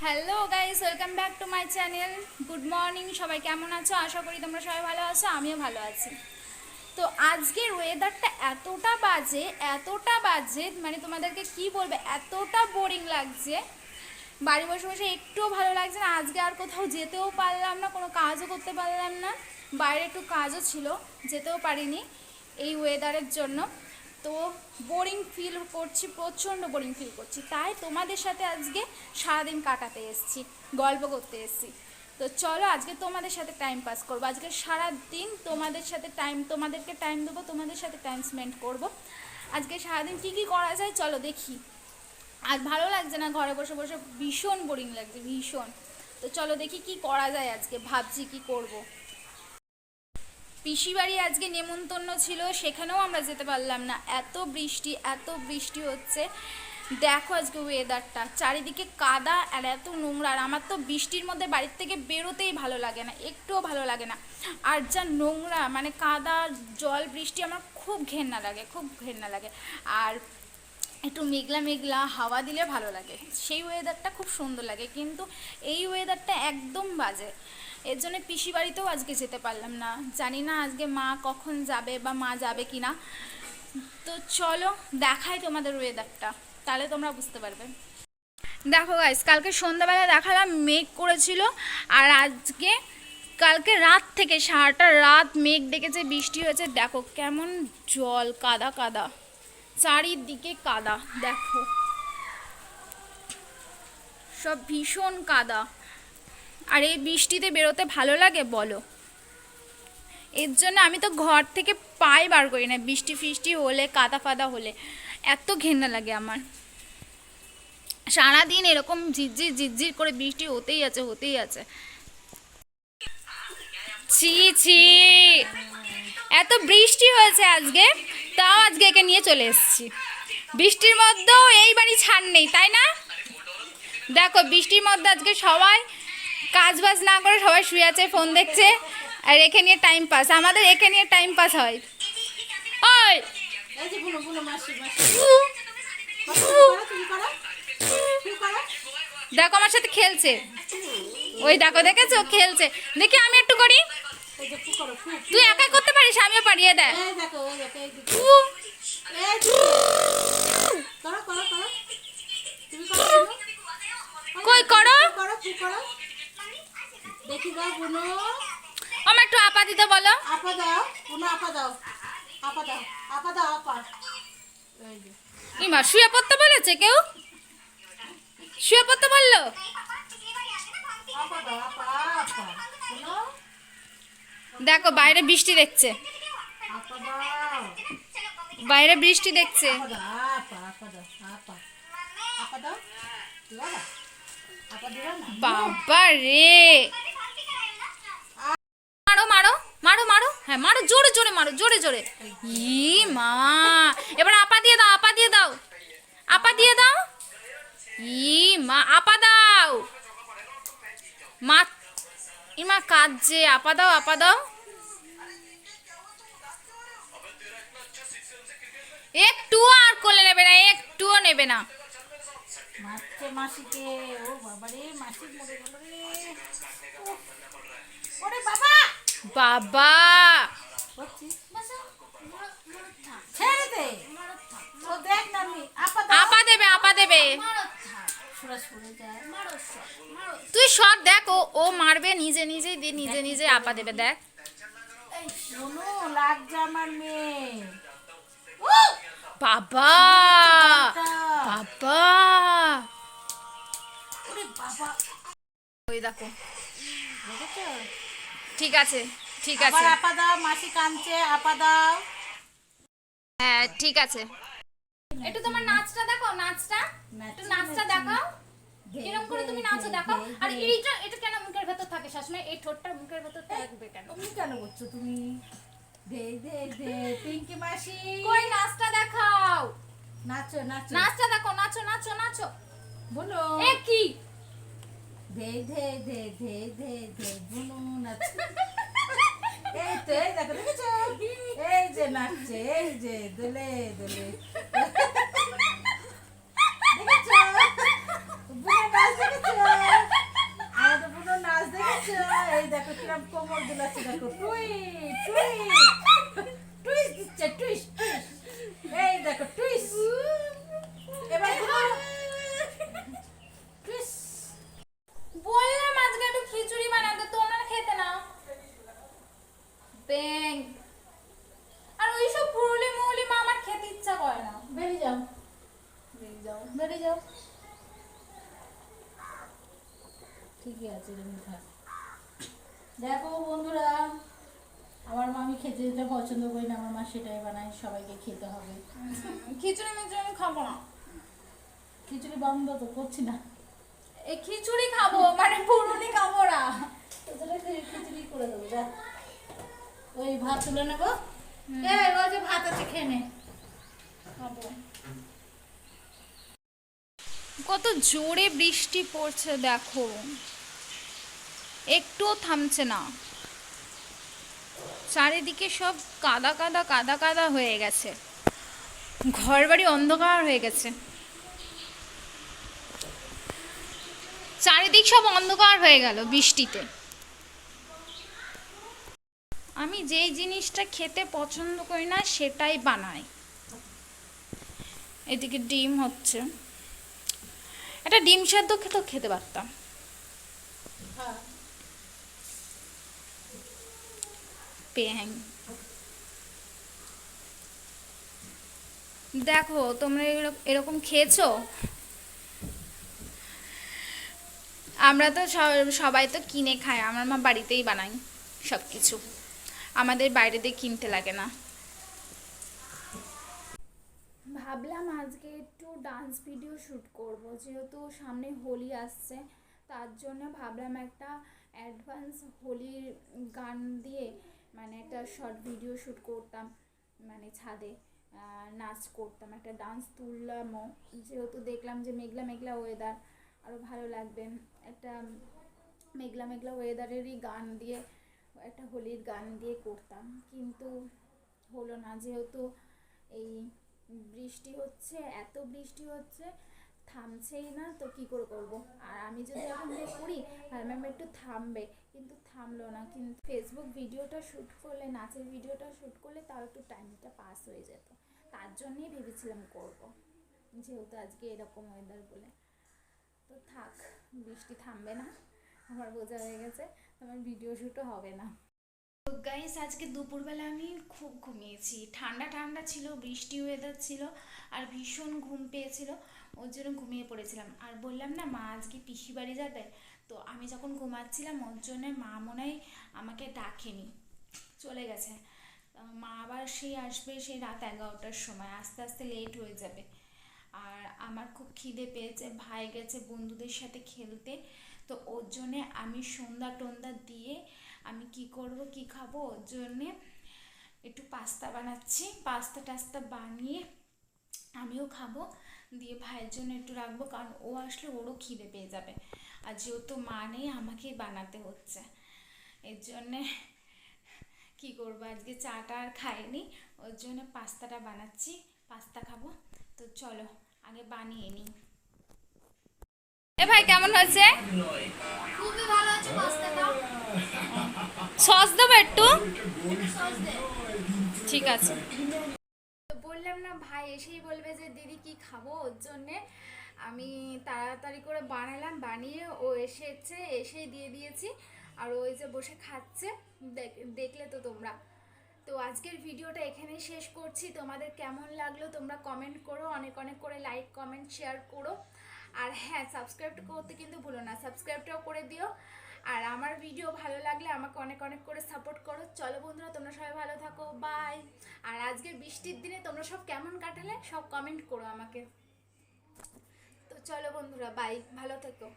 Hello guys, welcome back to my channel. Good morning, সবাই কেমন আছো? আশা করি তোমরা সবাই ভালো আছো, আমিও ভালো আছি। তো আজকের ওয়েদারটা এতটা বাজে মানে তোমাদেরকে কি বলবে, এতটা বোরিং লাগছে। বাড়ি বসে বসে একটুও ভালো লাগছে না। আজকে আর কোথাও যেতেও পারলাম না, কোনো কাজও করতে পারলাম না। বাইরে একটু কাজও ছিল, যেতেও পারিনি এই ওয়েদারের জন্য। তো বোরিং ফিল করছি, প্রচণ্ড বোরিং ফিল করছি। তাই তোমাদের সাথে আজকে সারাদিন কাটাতে এসেছি, গল্প করতে এসেছি। তো চলো আজকে তোমাদের সাথে টাইম পাস করবো। আজকে সারাদিন তোমাদেরকে টাইম দেবো, তোমাদের সাথে টাইম স্পেন্ড করবো। আজকে সারাদিন কী কী করা যায় চলো দেখি। আর ভালো লাগছে না ঘরে বসে বসে, ভীষণ বোরিং লাগছে, ভীষণ। তো চলো দেখি কি করা যায়। আজকে ভাবছি কি করব। পিসি বাড়ি আজকে নেমন্তন্ন ছিল, সেখানেও আমরা যেতে পারলাম না। এত বৃষ্টি হচ্ছে। দেখো আজকে ওয়েদারটা, চারিদিকে কাদা আর এত নোংরা। আর আমার তো বৃষ্টির মধ্যে বাড়ির থেকে বেরোতেই ভালো লাগে না, একটুও ভালো লাগে না। আর যা নোংরা, মানে কাদা জল বৃষ্টি, আমার খুব ঘেন্না লাগে। আর একটু মেঘলা মেঘলা হাওয়া দিলে ভালো লাগে, সেই ওয়েদারটা খুব সুন্দর লাগে। কিন্তু এই ওয়েদারটা একদম বাজে। এর জন্য পিসি বাড়িতেও আজকে যেতে পারলাম না। জানি না আজকে মা কখন যাবে, বা মা যাবে কি না। তো চলো দেখাই তোমাদের ওয়েদারটা, তাহলে তোমরা বুঝতে পারবে। দেখো গাইস, কালকে সন্ধ্যাবেলা দেখালাম মেঘ করেছিল। আর কালকে রাত থেকে সারাটা রাত মেঘ ডেকেছে, বৃষ্টি হয়েছে। দেখো কেমন জল, কাদা কাদা, চারিদিকে কাদা। দেখো সব ভীষণ কাদা। আর এই বৃষ্টিতে বেরোতে ভালো লাগে বলো? এর জন্য আমি তো ঘর থেকে পাই বার করি না, বৃষ্টি ফিষ্টি হলে, কাদা ফাদা হলে এত ঘেন্না লাগে আমার। সারাদিন এরকম ঝিরঝির করে বৃষ্টি হতেই আছে। ছি ছি, এত বৃষ্টি হয়েছে আজকে, তাও আজকে একে নিয়ে চলে এসেছি। বৃষ্টির মধ্যেও এই বাড়ি ছাড় নেই, তাই না? দেখো বৃষ্টির মধ্যে আজকে সবাই কাজ বাজ না করে সবাই শুয়ে আছে, ফোন দেখছে। আর একে নিয়ে টাইম পাস, আমাদের একে নিয়ে টাইম পাস হয়। ওই দেখো আমার সাথে খেলছে, ওই দেখো, দেখেছো খেলছে। দেখি আমি একটু করি, তুই একাই করতে পারিস, আমিও পারিয়ে দেয়। কই করো, দেখি দাও বুনো, আমার একটু আপা দিতে বলো। আপা দাও বুনো, আপা দাও, আপা দাও, আপা দাও, আপা। ইমা শুয়ে পড়তে বলেছে কেউ? শুয়ে পড়তে বললো? দেখো বাইরে বৃষ্টি দেখছে, বাইরে বৃষ্টি দেখছে। বাবা রে, মারো মারো মারো মারো, হ্যাঁ মারো, জোরে জোরে মারো, জোরে জোরে। ই মা, এবার আপা দিয়ে দাও, আপা দিয়ে দাও, আপা দিয়ে দাও। ই মা, আপা দাও। মা ইমা কাঁদছে, আপা দাও, আপা দাও। একটুও আর কোলে নেবে না, একটুও নেবে না। মাসিকে, ও বাবা রে, মাসি মরে গেল রে। ওরে বাবা, বাবা আপা দেবে, আপা দেবে। তুই সব দেখ, ও মারবে নিজে নিজে আপা দেবে। দেখ লাগছে আমার মেয়ে। বাবা বাবা, ওই দেখো, ঠিক আছে ঠিক আছে, আপা দাও, মাসি কাঁদছে, আপা দাও। হ্যাঁ ঠিক আছে। একটু তোমার নাচটা দেখো, একটু নাচটা দেখাও, কিরকম করে তুমি নাচো দেখাও। আর এটা কেন মুখের ভেতর থাকে সবসময়? এই ঠোঁটটা মুখের ভেতর থাকবে কেন? তুমি কেন বলছো? তুমি দে দে দে পিঙ্কি মাসি, কই নাচটা দেখাও, নাচটা দেখো, নাচো বলো। এ কি দে দে দে দে দে দে বলো নাচ। এই তো, এই দেখো, দেখেছো, এই যে নাচছে, এই যে দোলে দোলে, দেখেছো বুনো নাচ, দেখেছো। কিরম কোমর দুলাচ্ছে দেখো, টুই টুই টুইস দিচ্ছে, টুইস টুইস, এই দেখো টুইস, এবার টুইস। বললাম আজকে একটু খিচুড়ি বানাতে, তোমরা খেতে না ব্যাং। আর ওইসব পুরুলি মুরলি মা আমার খেতে ইচ্ছা করে না। বেরিয়ে যাও, বেরিয়ে যাও। বেরিয়ে যাও। ঠিকই আছে, এরকম থাক। দেখো বন্ধুরা, আমার মা আমি খেতে যেতে পছন্দ করি না, আমার মা সেটাই বানায়, সবাইকে খেতে হবে। খিচুড়ি মিচুড়ি আমি খাবো না। খিচুড়ি বন্ধ তো করছি না, এই খিচুড়ি খাবো মানে পুরুলি খাবো না। তোদেরকে খিচুড়ি করে দেবো যা। ওই ভাত তুলে নেবো, ওই যে ভাত আছে খেয়ে নে। খাবো। কত জোরে বৃষ্টি পড়ছে দেখো, একটুও থামছে না। চারিদিকে সব কাদা কাদা কাদা কাদা হয়ে গেছে, ঘর বাড়ি অন্ধকার হয়ে গেছে, চারিদিক সব অন্ধকার হয়ে গেল বৃষ্টিতে। আমি যেই জিনিসটা খেতে পছন্দ করি না সেটাই বানাই। এদিকে ডিম হচ্ছে, একটা ডিম সেদ্ধ খেতেও খেতে পারতাম। প্যাং দেখো, তোমরা এরকম খেয়েছো? আমরা তো সবাই তো কিনে খাই, আমার মা বাড়িতেই বানাই সব কিছু, আমাদের বাইরে দিয়ে কিনতে লাগে না। ভাবলাম আজকে একটু ডান্স ভিডিও শ্যুট করব, যেহেতু সামনে হোলি আসছে, তার জন্য ভাবলাম একটা অ্যাডভান্স হোলির গান দিয়ে মানে একটা শর্ট ভিডিও শ্যুট করতাম, মানে ছাদে নাচ করতাম, একটা ডান্স তুললামও, যেহেতু দেখলাম যে মেঘলা মেঘলা ওয়েদার, আরও ভালো লাগবে একটা মেঘলা মেঘলা ওয়েদারেরই গান দিয়ে, একটা হোলির গান দিয়ে করতাম, কিন্তু হলো না, যেহেতু এই বৃষ্টি হচ্ছে, এত বৃষ্টি হচ্ছে, থামছেই না, তো কি করে করব। আর আমি যদি এখন যে করি ভাবলাম একটু থামবে, কিন্তু থামলো না। কিন্তু ফেসবুক ভিডিওটা শ্যুট করলে, নাচের ভিডিওটা শ্যুট করলে তাও একটু টাইমটা পাস হয়ে যেত, তার জন্যই ভেবেছিলাম করব, যেহেতু আজকে এরকম ওয়েদার বলে। তো থাক, বৃষ্টি থামবে না, আমার বোঝা হয়ে গেছে, আমার ভিডিও শ্যুটও হবে না। তো গাইস, আজকে দুপুরবেলা আমি খুব ঘুমিয়েছি, ঠান্ডা ঠান্ডা ছিল, বৃষ্টি ওয়েদার ছিল, আর ভীষণ ঘুম পেয়েছিল, ওর জন্য ঘুমিয়ে পড়েছিলাম। আর বললাম না মা আজকে পিসি বাড়ি যাবে, তো আমি যখন ঘুমাচ্ছিলাম ওর জন্য মা মনে হয় আমাকে ডাকেনি, চলে গেছে। মা আবার সেই আসবে সেই রাত 11টার সময়, আস্তে আস্তে লেট হয়ে যাবে। আর আমার খুব খিদে পেয়েছে, ভাই গেছে বন্ধুদের সাথে খেলতে, তো ওর জন্যে আমি সন্ধ্যা টন্দা দিয়ে আমি কি করব কি খাবো, ওর জন্যে একটু পাস্তা বানাচ্ছি, পাস্তা টাস্তা বানিয়ে আমিও খাবো, দিয়ে ভাইয়ের জন্য একটু রাখবো, কারণ ও আসলে ওরও খিদে পেয়ে যাবে, আর যেহেতু মা নেই আমাকেই বানাতে হচ্ছে, এর জন্যে কি করবো, আজকে চাটা আর খাইনি, ওর জন্য পাস্তাটা বানাচ্ছি, পাস্তা খাবো। তো চলো আগে বানিয়ে নিই। এ ভাই কেমন হয়েছে? খুবই ভালো আছে পাস্তাটা। সস দেবো একটু? ঠিক আছে। তো বললাম না ভাই এসেই বলবে যে দিদি কি খাবো, ওর জন্যে আমি তাড়াতাড়ি করে বানালাম, বানিয়ে ও এসেছে, এসেই দিয়ে দিয়েছি, আর ওই যে বসে খাচ্ছে, দেখলে তো তোমরা। তো আজকের ভিডিওটা এখানেই শেষ করছি, তোমাদের কেমন লাগলো তোমরা কমেন্ট করো, অনেক অনেক করে লাইক কমেন্ট শেয়ার করো, আর হ্যাঁ সাবস্ক্রাইব করতে কিন্তু ভুলো না, সাবস্ক্রাইবটাও করে দিও। আর আমার ভিডিও ভালো লাগলে আমাকে অনেক অনেক করে সাপোর্ট করো। চলো বন্ধুরা, তোমরা সবাই ভালো থাকো, বাই। আর আজকের বৃষ্টির দিনে তোমরা সব কেমন কাটালে সব কমেন্ট করো আমাকে। তো চলো বন্ধুরা, বাই, ভালো থেকো।